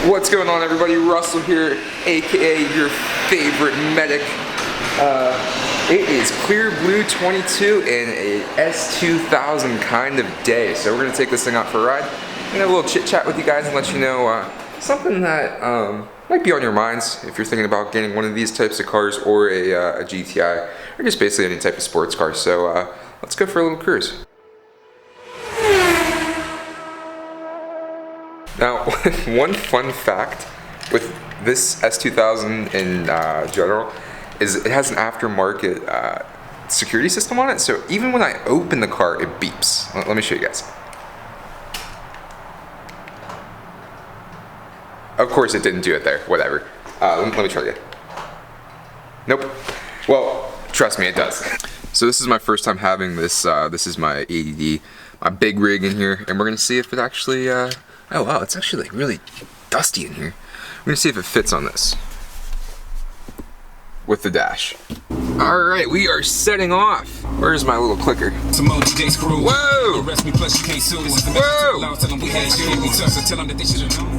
What's going on, everybody? Russell here, aka your favorite medic. It is Clear Blue 22 in a S2000 kind of day. So we're gonna take this thing out for a ride and have a little chit chat with you guys and let you know something that might be on your minds if you're thinking about getting one of these types of cars or a GTI or just basically any type of sports car. So let's go for a little cruise. Now, one fun fact with this S2000 in general is it has an aftermarket security system on it, so even when I open the car, it beeps. Let me show you guys. Of course it didn't do it there, whatever. Let me try again. Nope. Well, trust me, it does. So this is my first time having this, this is my ADD, my big rig in here, and we're gonna see if it actually, oh wow, it's actually like really dusty in here. We're gonna see if it fits on this with the dash. All right, we are setting off. Where's my little clicker? Whoa! Whoa!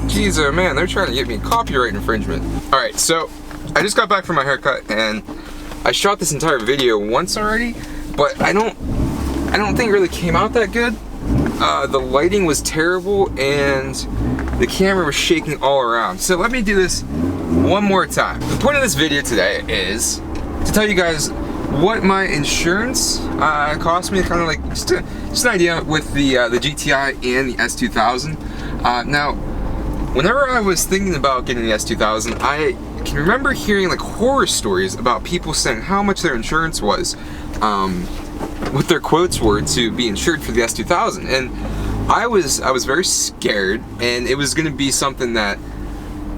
Jeez, oh man, they're trying to get me copyright infringement. All right, so I just got back from my haircut and I shot this entire video once already, but I don't think it really came out that good. The lighting was terrible and the camera was shaking all around. So let me do this one more time. The point of this video today is to tell you guys what my insurance cost me, kind of like just an idea with the GTI and the S2000. Now, whenever I was thinking about getting the S2000, I can remember hearing like horror stories about people saying how much their insurance was, what their quotes were to be insured for the S2000, and I was very scared, and it was going to be something that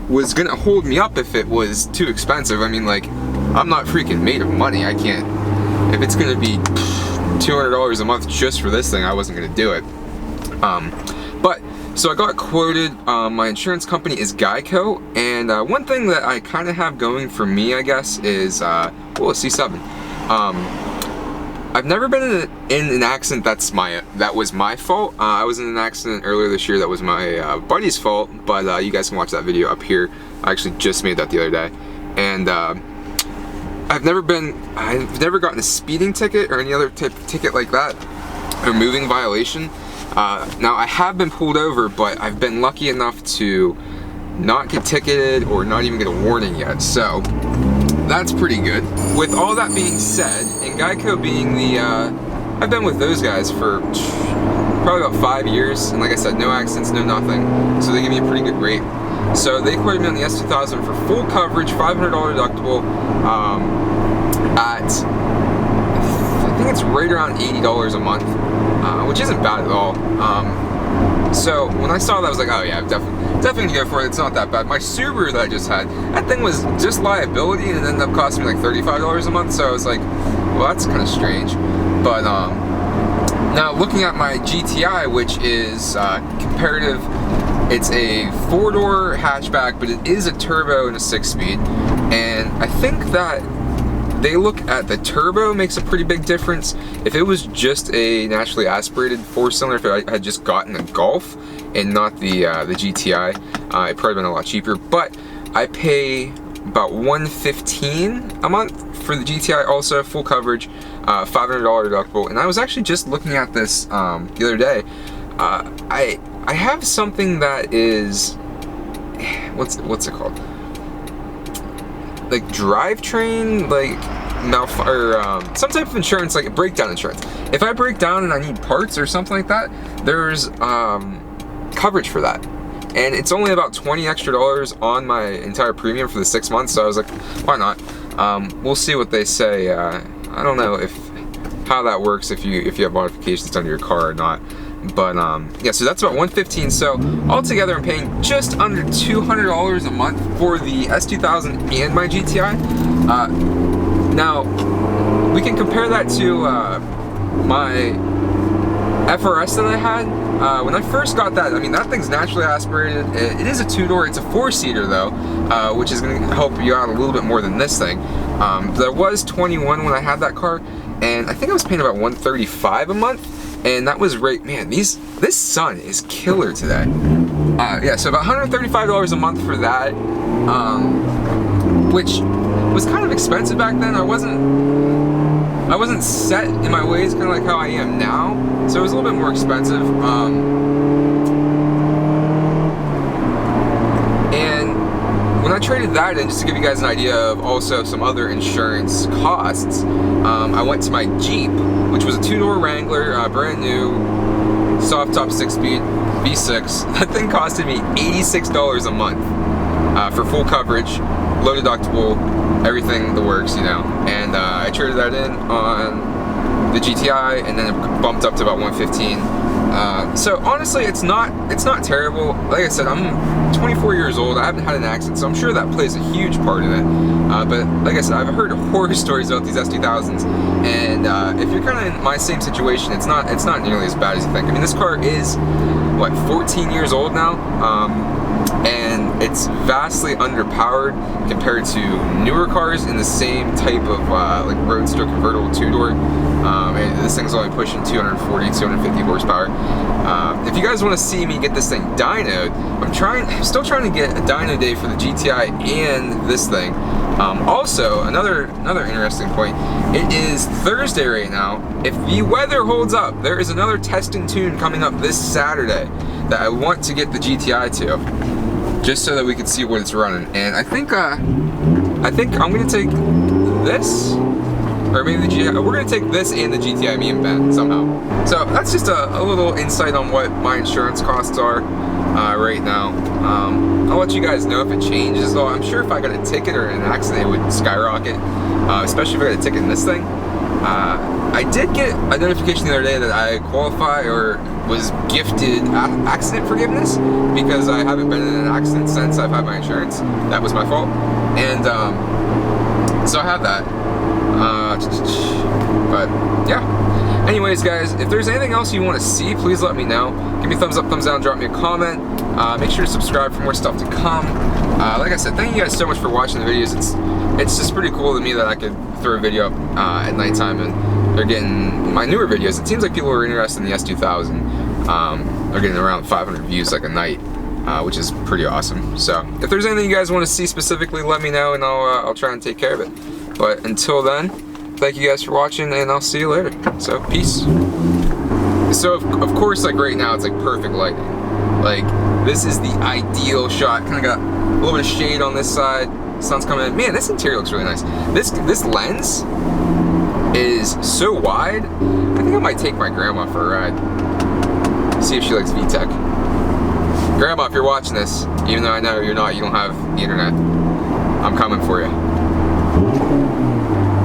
was going to hold me up if it was too expensive. I mean, like, I'm not freaking made of money. I can't, if it's going to be $200 a month just for this thing, I wasn't going to do it. But so I got quoted. My insurance company is Geico, and one thing that I kind of have going for me, I guess, is well, a C7. I've never been in an accident that was my fault. I was in an accident earlier this year that was my buddy's fault, but you guys can watch that video up here. I actually just made that the other day, and I've never gotten a speeding ticket or any other type of ticket like that, or moving violation. Now I have been pulled over, but I've been lucky enough to not get ticketed or not even get a warning yet, so that's pretty good. With all that being said, and Geico being the, I've been with those guys for probably about 5 years, and like I said, no accidents, no nothing, so they give me a pretty good rate. So they quoted me on the S2000 for full coverage, $500 deductible, at, I think it's right around $80 a month, which isn't bad at all. So when I saw that, I was like, oh yeah, definitely gonna go for it. It's not that bad. My Subaru that I just had, that thing was just liability and it ended up costing me like $35 a month. So I was like, well, that's kind of strange. But now looking at my GTI, which is comparative, it's a 4-door hatchback, but it is a turbo and a 6-speed. And I think that they look at the turbo makes a pretty big difference. If it was just a naturally aspirated 4-cylinder, if I had just gotten a Golf and not the GTI, it'd probably been a lot cheaper. But I pay about $115 a month for the GTI, also full coverage, $500 deductible. And I was actually just looking at this the other day. I have something that is, what's it called? Like drivetrain, like some type of insurance, like a breakdown insurance. If I break down and I need parts or something like that, there's coverage for that, and it's only about $20 extra on my entire premium for the 6 months. So I was like, why not? We'll see what they say. I don't know how that works if you have modifications done to your car or not. But yeah, so that's about $115. So altogether, I'm paying just under $200 a month for the S2000 and my GTI. Now we can compare that to my FRS that I had. When I first got that, I mean, that thing's naturally aspirated. It is a 2-door. It's a 4-seater though, which is going to help you out a little bit more than this thing. There was 21 when I had that car, and I think I was paying about $135 a month. And that was right, man, this sun is killer today. Yeah, so about $135 a month for that, which was kind of expensive back then. I wasn't set in my ways, kind of like how I am now, so it was a little bit more expensive. And when I traded that in, just to give you guys an idea of also some other insurance costs, I went to my Jeep, which was a 2-door Wrangler, brand new, soft top 6-speed V6. That thing costed me $86 a month for full coverage, low deductible, everything the works, you know. And I traded that in on the GTI, and then it bumped up to about $115. So honestly, it's not terrible. Like I said, I'm 24 years old. I haven't had an accident, so I'm sure that plays a huge part in it. But like I said, I've heard horror stories about these S2000s, and if you're kind of in my same situation, it's not nearly as bad as you think. I mean, this car is what, 14 years old now, and it's vastly underpowered compared to newer cars in the same type of like roadster convertible 2-door. And this thing's only pushing 240, 250 horsepower. If you guys want to see me get this thing dynoed, I'm still trying to get a dyno day for the GTI and this thing. Also, another interesting point, it is Thursday right now. If the weather holds up, there is another test and tune coming up this Saturday that I want to get the GTI to, just so that we can see what it's running. And I think I'm gonna take this, or maybe the GTI. We're gonna take this and the GTI, me and Ben, somehow. So that's just a little insight on what my insurance costs are right now. I'll let you guys know if it changes, though. I'm sure if I got a ticket or an accident, it would skyrocket, especially if I got a ticket in this thing. I did get a notification the other day that I qualify or was gifted accident forgiveness because I haven't been in an accident since I've had my insurance. That was my fault. And so I have that. But yeah. Anyways, guys, if there's anything else you want to see, please let me know. Give me a thumbs up, thumbs down, drop me a comment. Make sure to subscribe for more stuff to come. Like I said, thank you guys so much for watching the videos. It's just pretty cool to me that I could throw a video up at nighttime and they're getting my newer videos. It seems like people are interested in the S2000. They're getting around 500 views like a night, which is pretty awesome. So if there's anything you guys want to see specifically, let me know and I'll try and take care of it. But until then, thank you guys for watching, and I'll see you later. So, peace. So, of course, like right now, it's like perfect lighting. Like, this is the ideal shot. Kind of got a little bit of shade on this side. Sun's coming in. Man, this interior looks really nice. This lens is so wide. I think I might take my grandma for a ride. See if she likes VTech. Grandma, if you're watching this, even though I know you're not, you don't have the internet, I'm coming for you.